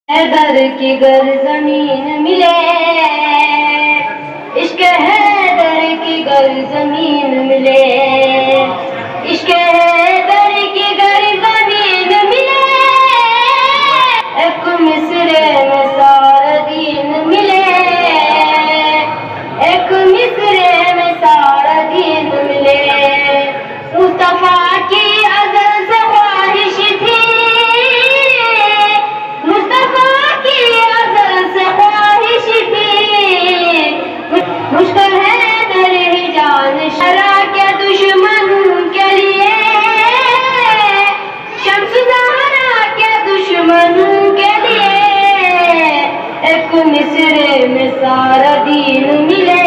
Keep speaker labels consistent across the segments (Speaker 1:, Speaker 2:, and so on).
Speaker 1: हैदर की गर जमीन मिले, इश्क हैदर की गर जमीन मिले, इश्क हैदर की गर जमीन मिले, एक मिसरे में सारा दीन मिले, एक मिसरे में सारा दीन मिले। मुस्तफा की अज़ल से ख्वाहिश थी, मुस्तफा की अज़ल से ख्वाहिश थी, मुश्किल है तेरी जान शरा के दुश्मन के लिए, शम्स ज़हरा के दुश्मन के लिए, एक मिसरे में सारा दीन मिले।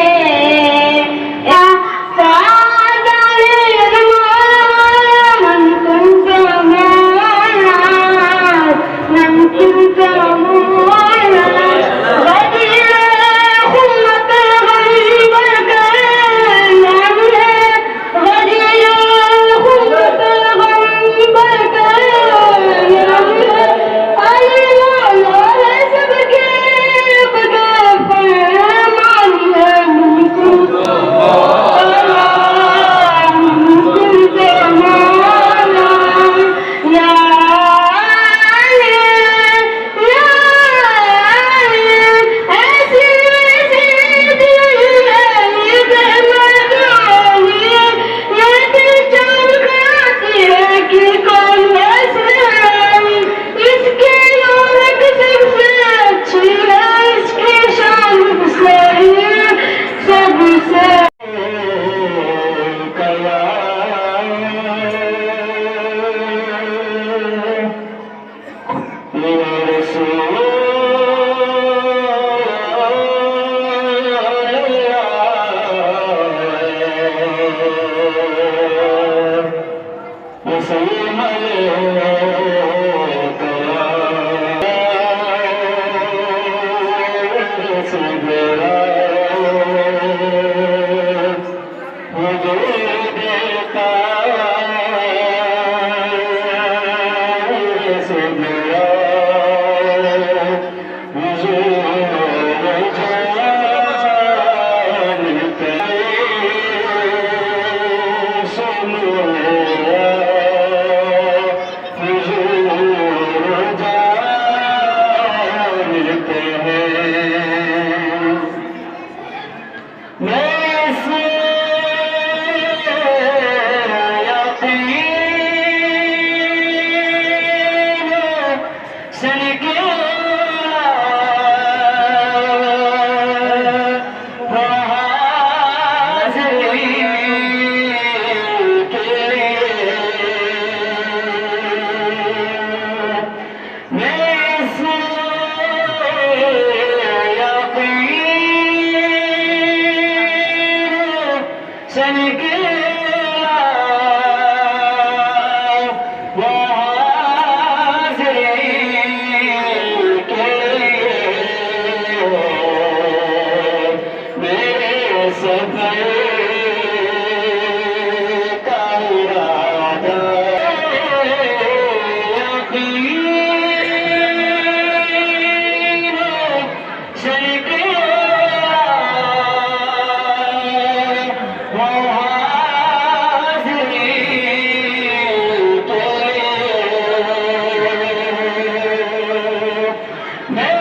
Speaker 2: मैं